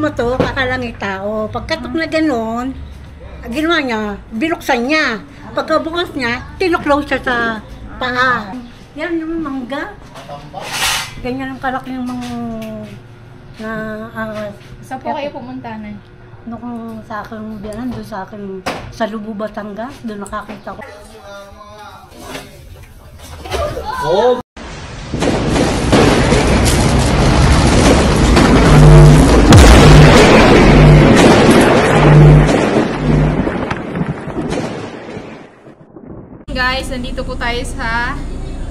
kumatok, akala niya tao. Pagkatok na gano'n, ginawa niya, binuksan niya. Pagkabukas niya, tinuklaw siya sa paa. Yan yung mangga. Ganyan ang kalaki ng mga na Saan po kayo pumunta na? nung sa akin biyanan, doon sa akin sa Lubu, Batangas, doon nakakita ko. Oh. Guys, nandito po tayo sa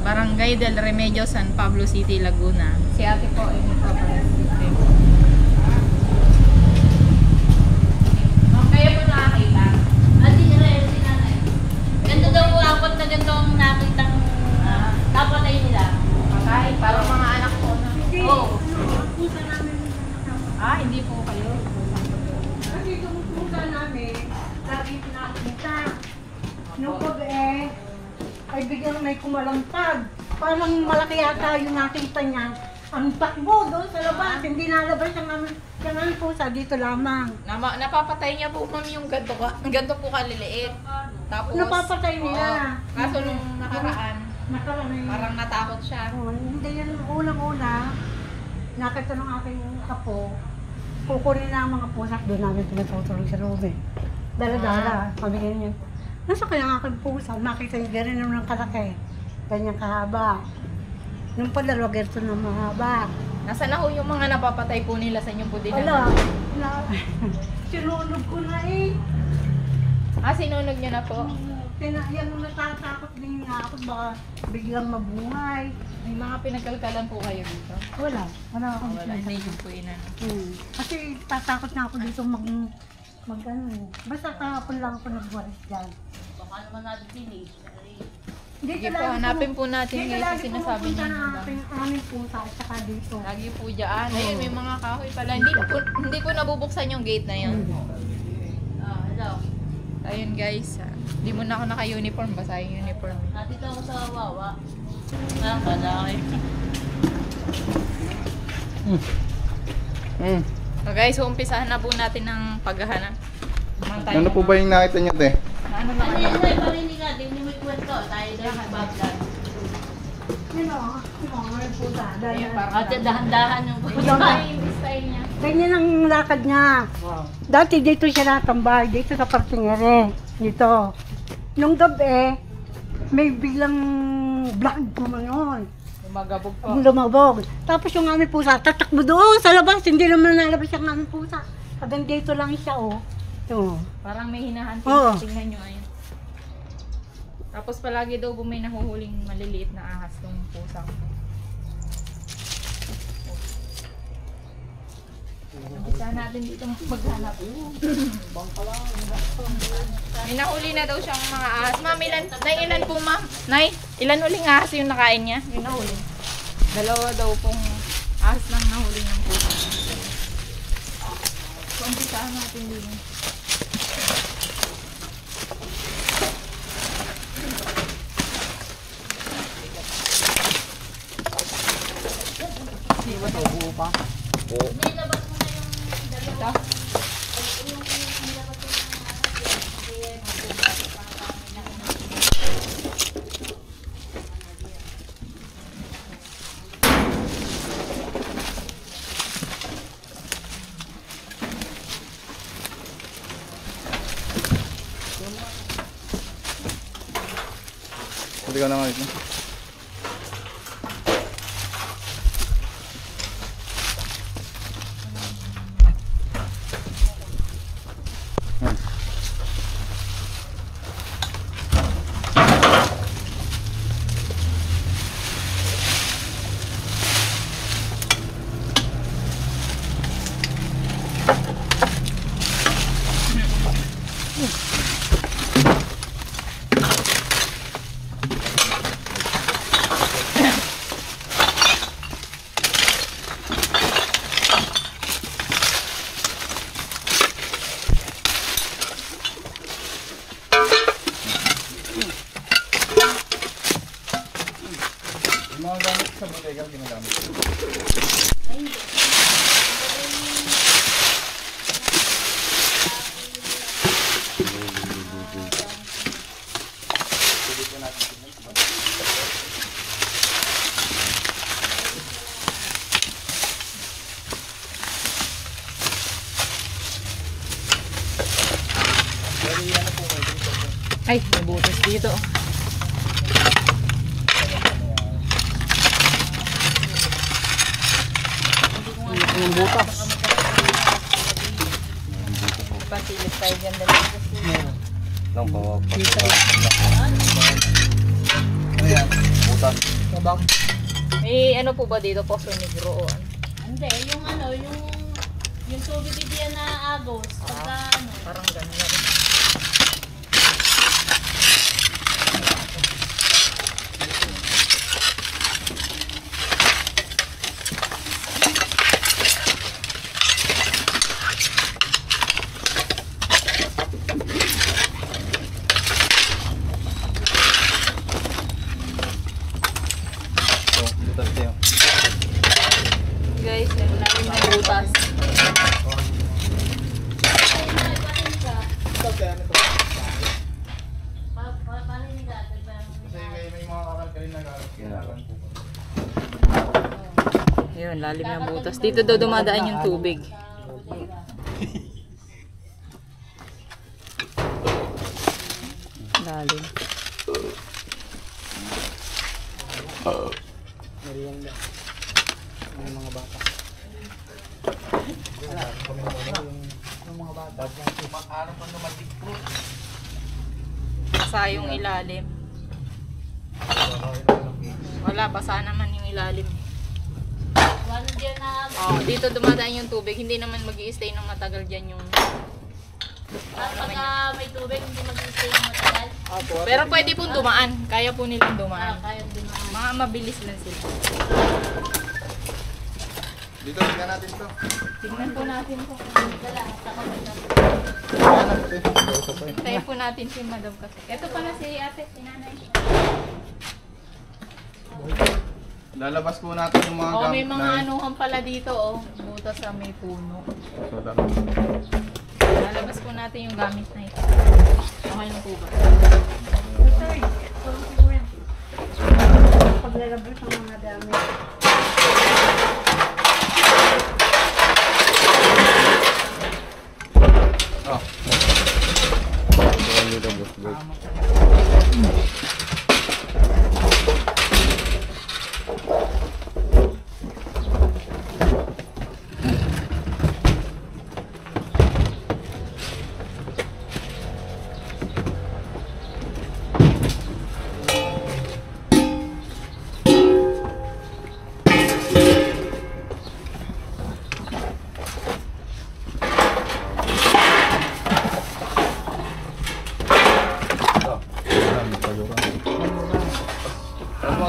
Barangay del Remedio, San Pablo City, Laguna. Si ate po ay kaya po nakakita? Ati rin, si nanay. Ganito daw akot na ganito ang nakitang kapatay nila. Patay, parang mga anak po na. Oo. Pusa namin. Hindi po kayo. Kasi itong pusa namin, lagi pinakita. Nung gabi ay biglang may kumalampag. Parang malaki yata yung nakita niya. Ang takbo doon sa labas, hindi nalabas ang aming pusa, dito lamang. Napapatay niya po ma'am yung ganto po kaliliit. Tapos Napapatay nila. Kaso nung nakaraan, Nakarami. parang natakot siya. Hindi yan unang-una. Nakita ng aking kapo. Kukunin na ang mga pusa. Doon namin pinatutulog sa loob eh. Dala-dala. Kami ganyan. Nasa kaya ang aking pusa? Nakita niya ganyan naman ng kalaki. Ganyan kahaba. Nung padalwa, gerto na mahaba. Nasaan na ho yung mga napapatay po nila sa inyong budin? Wala. Sinunog ko na eh. Sinunog niyo na po? Yan nung natatakot din nga ako. Baka biglang mabuhay. May mga pinagkalkalan po kayo dito? Wala. Wala akong Wala, hindi yung po inano. Kasi tatakot na ako dito mag ano. Basta kahapon lang ako nagwaris dyan. Baka naman natin tinis. Sige po, hanapin po natin Dito guys lagi yung sinasabi niyo. aming pusa at saka dito. Lagi po dyan. Ayun, may mga kahoy pala. Hindi po nabubuksan yung gate na yun. Hello. Ayun guys, hindi mo na ako naka-uniform. Basa yung uniform. Nandito ako sa Wawa. Kalaki. So guys, umpisahan na po natin ng paghahanap. Ano po ba yung nakita niyo, te? Ano na Ano yun ay parinig natin, hindi mo ikwento. Tayo daw sa Baghdad. Sino? May pusa. Ayun, parang At dahan-dahan yung yung style niya. Ganyan ang lakad niya. Dati dito siya natambay. Dito sa partingere. Dito. Nung gabi, may biglang black gumanon. Lumagabog po. Lumabog. Tapos yung aming pusa, tatakbo doon sa labas. Hindi naman nalabas yung aming pusa. Hanggang dito lang siya, oh. Ito. Parang may hinahanting. Oo. Tingnan nyo ayun. Tapos palagi daw po may nahuhuling maliliit na ahas ng pusang. Umpisa natin dito maghanap. May nahuli na daw siyang mga ahas. Ma'am, ilan po ma'am? Nay, ilan uling ahas yung nakain niya? Yung nahuli. Dalawa daw pong ahas lang nahuli ng pusa. So, umpisahan natin dito. Nilabas mo na yung dalawa. Ito. Hindi ka na nga ito. Yung mga gamit sa bodega, ginagamit. Ay, may butas dito. Yung butas. Pasilip tayo dyan dalawa. Lang po. Ano yan? Butas. Sabang. May ano po ba dito? Poso negro o ano? Hindi, yung ano, yung tubig diyan na agos. Pagka ano. Parang ganyan. So, butas tayo. Guys, meron namin ng butas. Kasi may mga kakalkalin na gano'n. Ayun, lalim ng butas. Dito daw dumadaan yung tubig. Lalim. Merienda. Yung mga bata. Yung mga bata. Basa yung ilalim. Wala, basa naman yung ilalim. Wala diyan na agos. Oh, dito dumadaan yung tubig. Hindi naman mag-i-stay ng matagal dyan yung... Pagka may tubig, hindi mag-stay ng matagal. Pero pwede pong dumaan. Kaya po nilang dumaan. Kaya dumaan. Mga mabilis lang sila. Dito, tingnan natin to. Tignan po natin po. Dala, takot ito. Tingnan natin. Kausap pa eh. Tayo po natin si Madam kasi. Ito pala si ate, si nanay. Lalabas po natin yung mga Oh, may gamit mga na- anuhan pala dito oh. Butas sa may puno. So, Lalabas po natin yung gamit na ito. Okay na po ba? Paglalabas ng mga dami. Oh.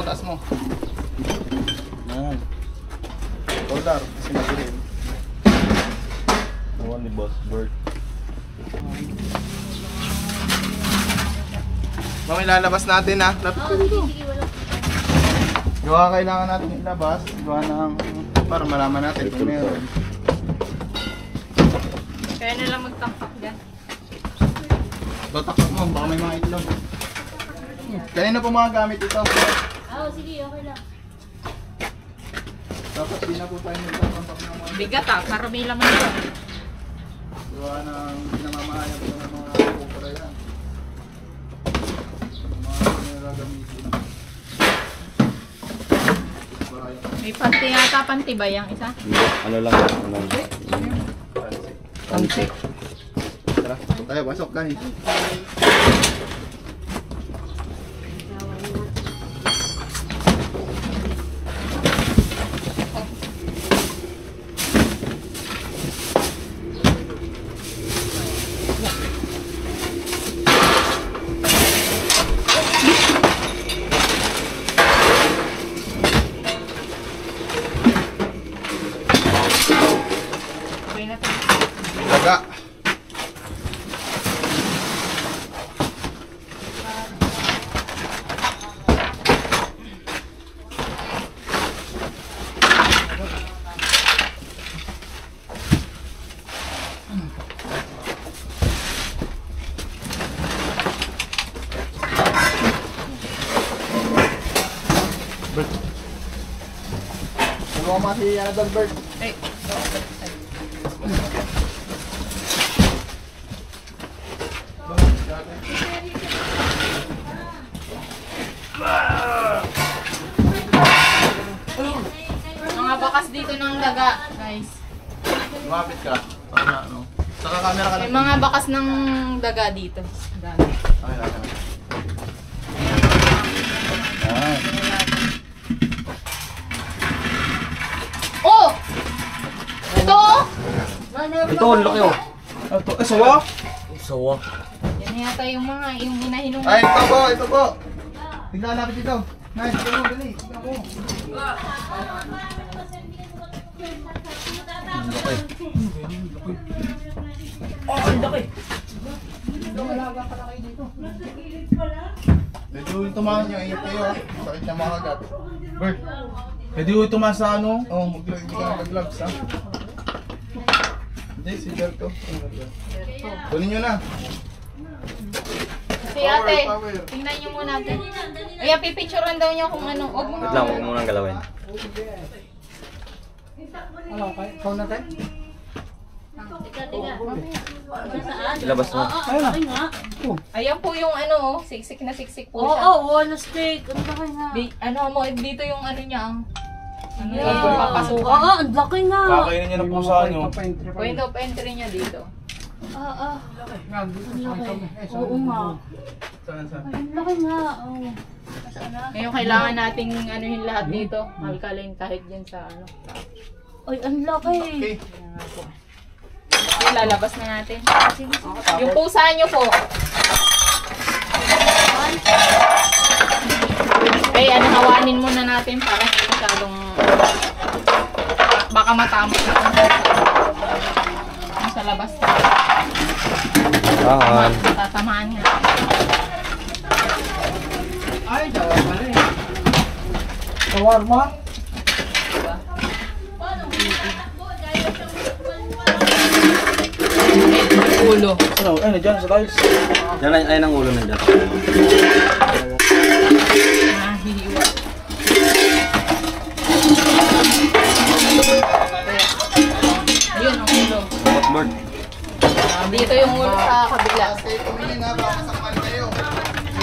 Taas mo. Yan. Dollar, kasi nagulin. Nawan ni Boss Bert. Mga ilalabas natin ha. Lapit ka dito. Sige, wala. Gawa kailangan natin ilabas. Gawa ng para malaman natin kung meron. Kaya na lang magtakpak dyan. Tatakot mo, baka may mga itlog. Kanina po mga gamit ito. Sige, okay lang. Dapat di na po tayo nagtatampak ng mga Bigat ah, para may laman ito. gawa ng pinamamahaya po ng mga kupra yan. Mga nilagamitin. May panty yata, panty ba yung isa? Ano lang? Pansi. Tara, tayo, pasok gani. Okay na ito. Daga. Bert. Ano mo si Annabelle Bert? Ay, daga, guys. Lumapit ka. Para ano. Saka camera ka May lang. mga bakas ng daga dito. Dami. Okay lang. Yan. Oh! Ito! Ito, ang laki oh. Ito, sawa? Sawa. Yan yata yung mga, yung hinahinong. Ay, ito po, ito po. Tingnan natin dito. Nice, ito mo, dali. Tingnan mo. Ang laki. Medyo yung tumahan niya, ingat kayo. Sakit niya mga kagat. Bert, pwede yung tumahan sa ano? Oo, hindi ka nag-gloves ha. Hindi, si Berto. Kunin nyo na. Si ate, Power. tingnan nyo muna natin. Ayan, pipicturean daw niya kung ano. Huwag mo Wait lang, huwag mo nang galawin. Ano, okay? Ikaw na tayo? Tiga. Saan? Ilabas mo. Ayun na. Okay nga. Ayan po yung ano, oh, siksik na siksik po Oo, siya. wall steak. Ang laki nga. Ano mo, dito yung ano niya. Ano Yeah. yung papasukan. Oo, ang laki nga. Kakainin niya ng pusa nyo. Point of entry niya dito. Oo. Ang laki. Oo nga. Saan? Ang laki nga. Oo. Saan na? Ngayon kailangan nating anuhin lahat dito. Alkaline kahit dyan sa ano. Ay, ang laki. Okay. Ayan nga po. Okay, lalabas na natin. Yung pusa nyo po. Okay, ano, hawanin muna natin para hindi masyadong baka matama na kung sa labas na. Tangan. Tatamaan nga. Ay, dawa pala eh. Shawarma? Ulo. Ano? Ay, nandiyan sa tiles. Yan ay ang ulo nandiyan. Ah, hihiwa. Ayun ang ulo. Dapat Bert. Dito yung ulo sa kabila. Okay, tumingin ha, baka masakal kayo.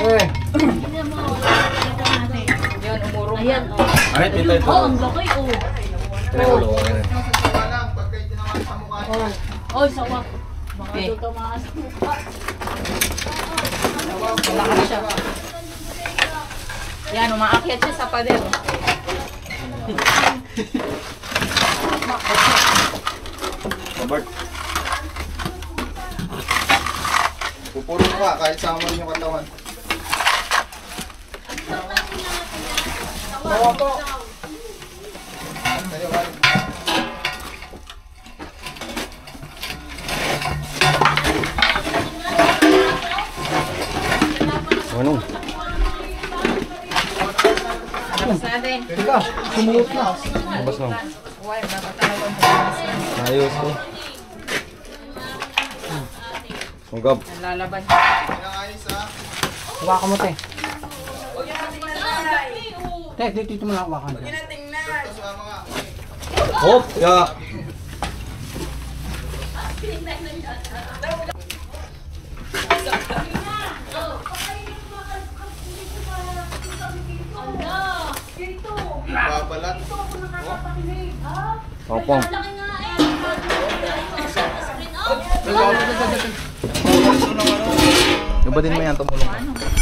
Eh. Tingnan mo. Tingnan natin. Yun, umurong. Ayan, oh. Ay, dito ito. Oh, ang laki, oh. Ito yung ulo. Ayan. Sawa lang, pagka tinamaan sa mukha niya. Oh, sawa. Baka Okay. doon tumaas. Malakas siya. Yan, umaakyat siya sa pader. Bert. Pupulong ka kahit sama rin yung katawan. Tawa po. Kayo, kayo. Ano? Labas natin. Teka, sumuot na. Labas mo. Uy, dapat talagang labas na. Ayos ko. Sunggab. Lalaban. Pinangayos ha. Hawakan mo, te. Te, dito mo na hawakan. Ito sa mga. Hop! Ya! Babalat. Popong. Laki nga, Lubatin mo yan, tumulong ka.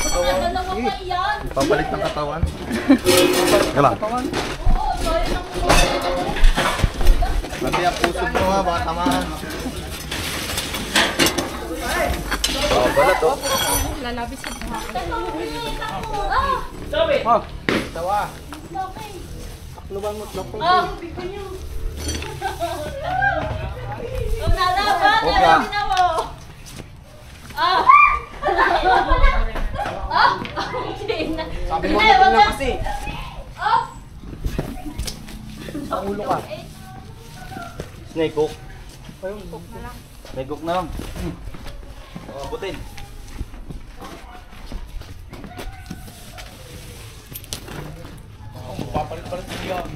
Dalawa pa yan. Papalit ng katawan. Kala. Pati ang pusod mo ha, baka tamaan. Balat oh. Lalabis yung buha. Oh, Tawa. Oh. Ang nalaban, Okay. nalaban mo. Ah. Ah. sabi mo na kasi. Ah. Sa ulo ka. Snake hook. Snake hook na lang. Abutin. Papalit-palit mo yan.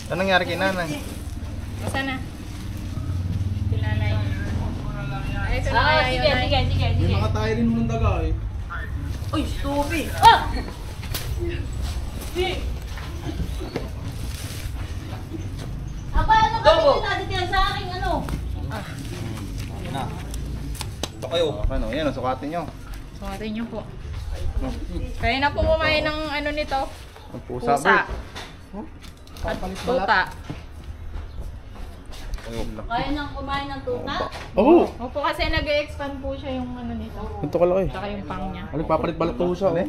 Anong nangyari kay nanay? Masa na? Pinanay. Ay, ito na Ah, kaya sige, yun, ay. sige. Yung nakatayo rin mo ng daga eh. Uy, stupid! Ah! Aba, ano kasi tinatitira sa akin, ano? Yan na. Ito kayo. Ano, yan, sukatin nyo. Sukatin niyo po. Kaya na po kumain ng ano nito. Ang pusa, Pusa. Bert. At tuta. Kaya nang kumain ng tuta? Oo! Opo kasi nag-expand po siya yung ano nito. Ito kalaki. Saka yung pang niya. Ano, papalit balat to siya, oh.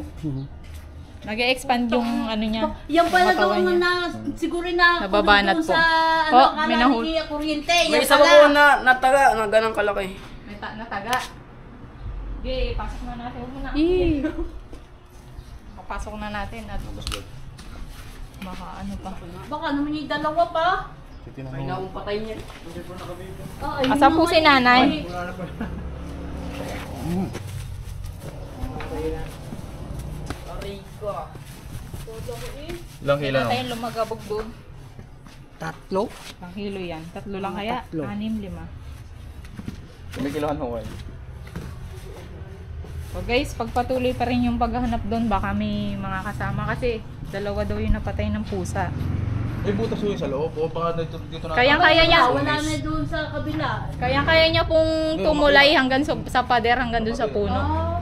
Nag-expand yung ano niya. Yan pala daw Katawan niya. na siguro na Nababanat doon po. sa Po, ano, may akala nahul- ni Kia kuryente. May Yan isa pa pala. po na nataga na ganang kalaki. May nataga. Okay, pasok na natin. Huwag mo na. Papasok na natin at baka ano pa. Baka naman yung dalawa pa. May naong patay niya. Oh, ayun Asa po naman si eh. nanay? Aray ko. Ilang kilo, no? Tayong lumagabog doon. 3? Ilang kilo yan? 3 lang kaya? 6, 5. May kilohan ho kayo. So guys, pagpatuloy pa rin yung paghahanap doon, baka may mga kasama kasi dalawa daw yung napatay ng pusa. May butas ho yung sa loob. O baka dito na. Kaya niya. Wala na doon sa kabila. Kaya niya pong tumulay hanggang sa pader, hanggang doon sa puno. Oh,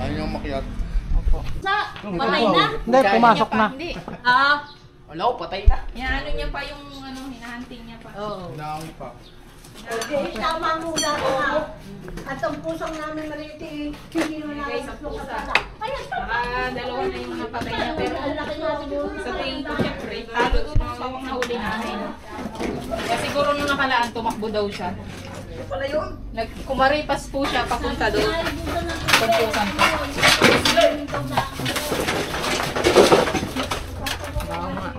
Ayaw nyo makiat. sa patay na. Hindi, pumasok na. Hindi. Ah, Wala ko, patay na. Inaano niya pa yung ano, hinahunting niya pa. oo. Inaangi pa. Okay, tama mo na at ang pusang namin maliit eh, hindi mo Guys, na sa pusa. Ayan, Baka dalawa na yung napatay niya, pero ang laki na siguro. sa tingin ko syempre, talo doon ang sawang nahuli namin. Kaya siguro nung nakalaan, tumakbo daw siya. Kumaripas po siya papunta doon. Pagpusan ko. Wow nga.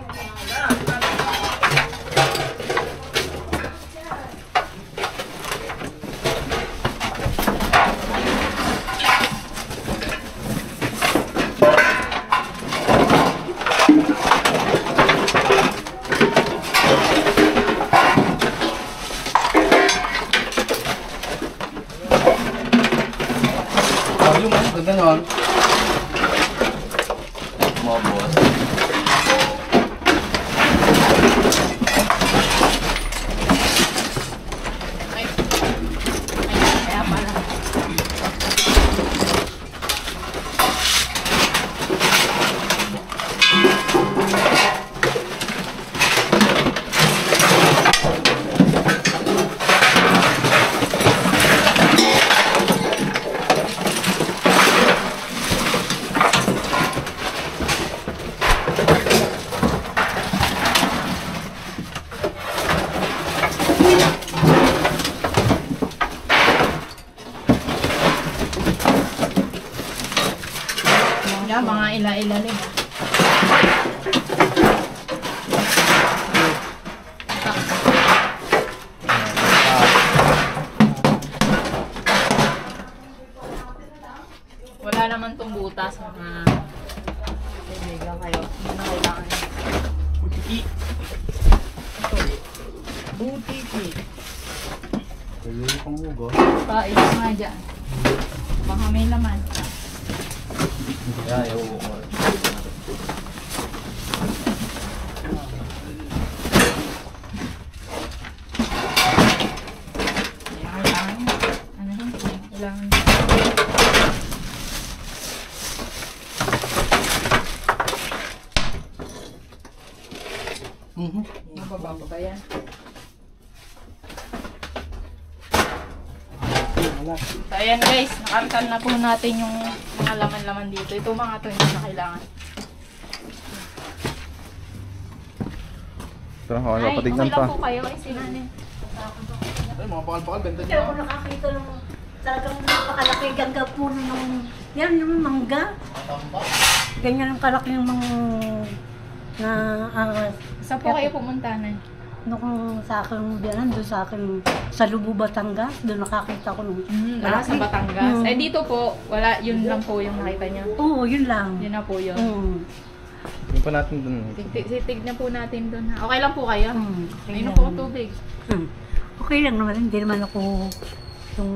Yung ano, ganda nun. Mga boss. Kaya pala. Yan, mga ila-ilalim. Wala naman tong butas, mga kaibigan kayo. Hindi na kailangan. Butiki. Butiki. Ayun pang hugo. Pais nga dyan. Baka may laman. Yan, yung hugo. Kailangan. Ano yun? Kailangan. Mababa pa ba yan? So ayan guys, nakartan na po natin yung mga laman-laman dito. Ito mga to hindi na kailangan. Tara, Ay, patignan okay pa. lang po kayo. Ay, sinanin. Ay, mga bakal-bakal, benta Hindi ako nakakita ng talagang napakalaki ganda puno ng, yan yung mangga. Ganyan ang kalaki ng mga na Saan po kayo pumunta na? nung sa akin biyanan doon sa akin sa Lubu, Batangas, doon nakakita ko nung Sa Batangas. Mm. Eh dito po, wala, yun lang po yung nakita niya. Oo, yun lang. Yun na po yun. Yung pa natin dun. Tignan po natin doon ha. Okay lang po kayo? Mm. Ayun po ang tubig. Okay lang naman, hindi naman ako yung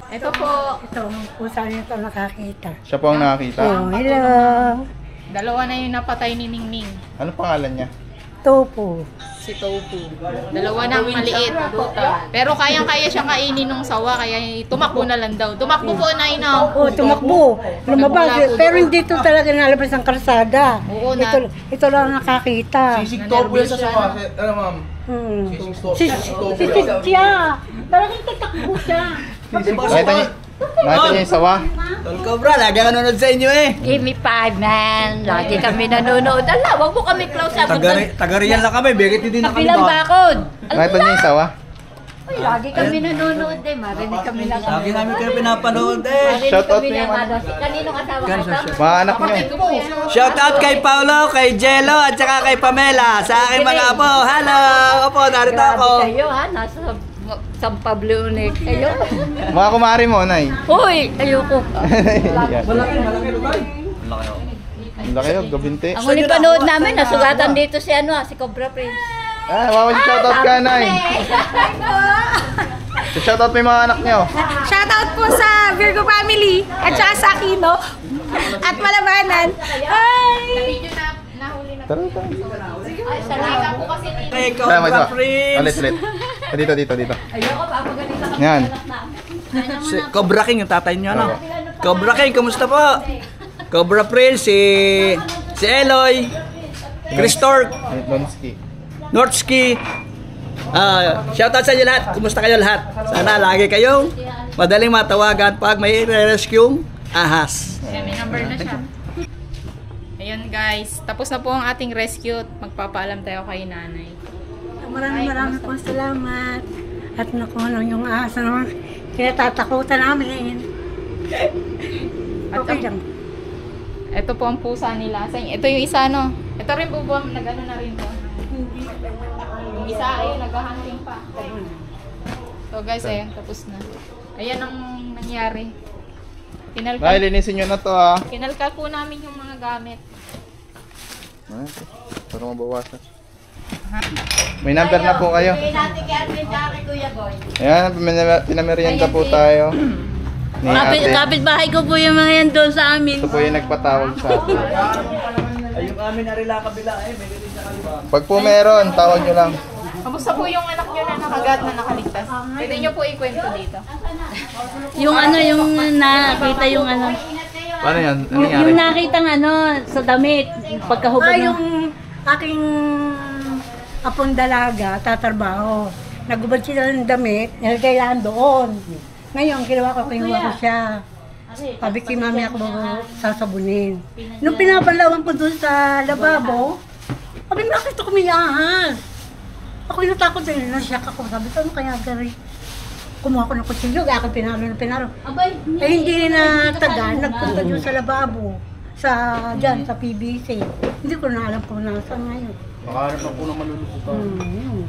Ito po, Ito, kung saan ito nakakita. Siya po ang nakakita. Oh, hello. dalawa na yung napatay ni Ningning. Ano pangalan niya? Topo. Si Tofu. Dalawa nang maliit. Pero kayang-kaya siyang kainin ng sawa, kaya tumakbo na lang daw. Tumakbo po na ina. Oh, tumakbo. Lumabas. Pero hindi ito talaga nalabas ng kalsada. Oo, Ito lang nakakita. Sisig topo yan sa sawa. Ano ma'am? Hmm. Sisig topo. Si Sisig topo si yan. siya. Talagang tatakbo siya. Nakita niya yung sawa? Tol Cobra, lagi ka nanonood sa inyo eh. Give me 5, man. Lagi kami nanonood. Ala, wag mo kami close up. Tagariyan lang kami, begit hindi na kami Kabilang bakod. Nakita niya yung sawa? Ay, lagi kami nanonood eh. Marinig kami lang. Lagi namin kayo pinapanood eh. Marinig Shout out kami niyo lang. yung ano. Kanino kasama Ganun ka? siya. Mga anak niyo. Shout out kay Paolo, kay Jello, at saka kay Pamela. Sa aking mga apo. Hello! Opo, narito Grabe ako. kayo ha. Nasa San Pablo ulit kayo. Mga kumari mo, Nay. Hoy, ayoko. Yan. Malaki, Lutay. Ang laki yun, gabinte. Ang huling panood namin, nasugatan dito si si Cobra Prince. Ah, wawa si shoutout ka, Nay. So, shoutout mo yung mga anak niyo. Shoutout po sa Virgo family at saka sa Aquino at Malabanan. Hi! Video na nahuli na. Tara, tara. Ay, salamat po kasi ni. Kay Tara, Cobra mag-isa. Prince. Ulit, ulit. Dito. Ayoko, papagalitan kami Yan. ng anak namin. Si Cobra King, yung tatay niyo, ano? Oo. Cobra King, kumusta po? Cobra Prince, si Eloy, Chris Tork, Donski. Northski. Shoutout sa inyo lahat. Kumusta kayo lahat? Sana lagi kayong madaling matawagan pag may rescue ahas. Ayan, may number na siya. Ayun guys, tapos na po ang ating rescue. Magpapaalam tayo kay nanay. Maraming po salamat. At nakuha lang yung asa naman. Kinatatakutan namin. At Okay lang. ito po ang pusa nila. Ito yung isa, no? Ito rin po ba, nag-ano na rin po. Yung isa, ayun, nag-hunting pa. So guys, ayun, tapos na. Ayan ang nangyari. Nay, Kinalkal, linisin nyo na to, ha. kinalkal po namin yung mga gamit. Para mabawasan. May number na po kayo. Bigyan natin kay Admin tsaka kay Kuya Boy. Ayan, pinamerienda po tayo. Ni ate. Kapit-bahay ko po yung mga yan doon sa amin. Ito po yung nagpatawag sa atin. Ay, yung amin narila kabila eh, may ganun sa kaliwa. Pag po meron, tawag nyo lang. Kamusta po yung anak nyo na nakagat na nakaligtas? Pwede nyo po ikwento dito. Yung yung nakita yung Paano yan? Ano nangyari? yung nakita sa damit, pagkahubad ng... Yung aking apong dalaga, tatrabaho. Nagubad sila ng damit, nilagayaan doon. Ngayon, kinuha ko siya. Sabi kay mami ako sasabunin. Nung pinapalawan ko doon sa lababo, sabi bakit ako may ahas? Ako yung natakot din, nasyak ako. Sabi ko, ano kaya gari? Kumuha ko ng kutsilyo, ako pinaro. Eh hindi na taga, nagpunta doon sa lababo. Diyan, sa PBC. Hindi ko na alam kung nasaan ngayon. Makaharap na po ng malulukutan. Yun.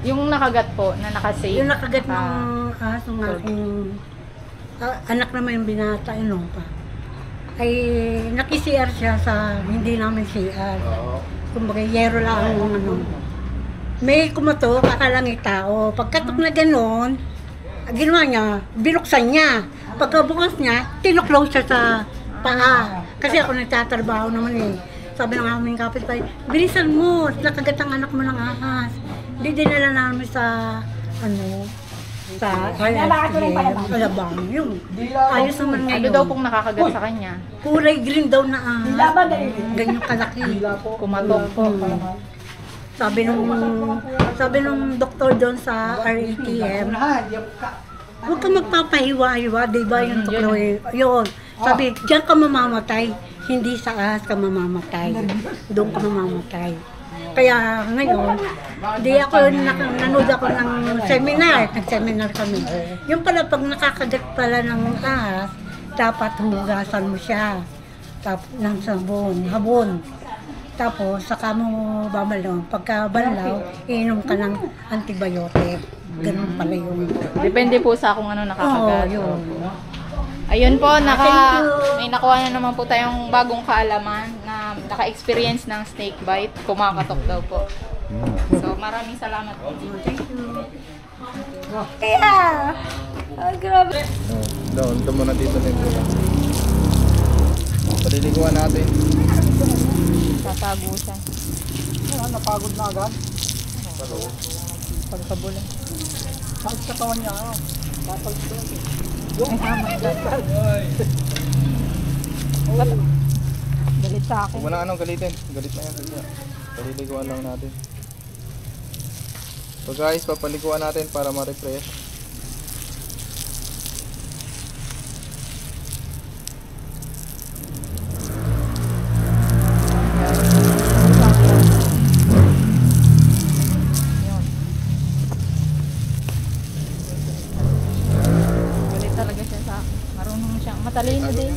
Yung nakagat po, na nakasave. Yung nakagat ng aso ng aking anak naman yung binata, pa. Ay naki-CR siya sa hindi namin CR. Kumbaga, yero lang ang May kumatok, akalangi tao. Pagkatok na gano'n, ginawa niya, binuksan niya. Pagkabukas niya, tinuklose siya sa paa. Kasi ako nagtatrabaho naman eh. Sabi ng aming kapitbahay, bilisan mo, nakagat ang anak mo ng ahas. Hindi dinala namin sa, sa alabang. Yung ayos naman ngayon. Ano daw pong nakakagat sa kanya? Kulay green daw na ahas. Ganyan kalaki. Kumatok po. Sabi nung doktor doon sa RATM, huwag ka magpapahiwa-hiwa, di ba yung tuklo yun. Sabi, diyan ka mamamatay, hindi sa ahas ka mamamatay, doon ka mamamatay. Kaya ngayon, nanood ako ng seminar, nag-seminar kami. Yung pala, pag nakakagat pala ng ahas, dapat hugasan mo siya ng habon. Tapos, saka mo babalaw. Pagka balaw, iinom ka ng antibiotic. Ganun pala yung... Depende po sa kung ano nakakagat. yun. Ayun po, may nakuha na naman po tayong bagong kaalaman na naka-experience ng snake bite. Kumakatok daw po. So, maraming salamat po. Kaya... Ah, grabe. Doon muna dito din. Paliliguan natin. Tatago siya. Napagod na agad. Pagkabulan. Sakit sa kawan niya. Papalit ko. Galit sa akin. Huwag mo na anong galitin. Galit na yan. Paliliguan lang natin. So guys, papaliguan natin para ma-refresh. Galit talaga siya sa akin. Marunong siya. Matalino din.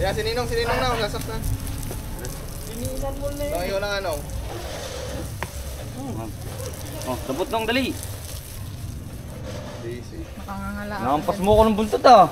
Ayan, sininong na. Sasaktan. Sininan mo na yun. Ayaw lang ano. Oh, sabot nung dali. Easy. Nakangangala ako. Nakampas mo ko ng buntot ah.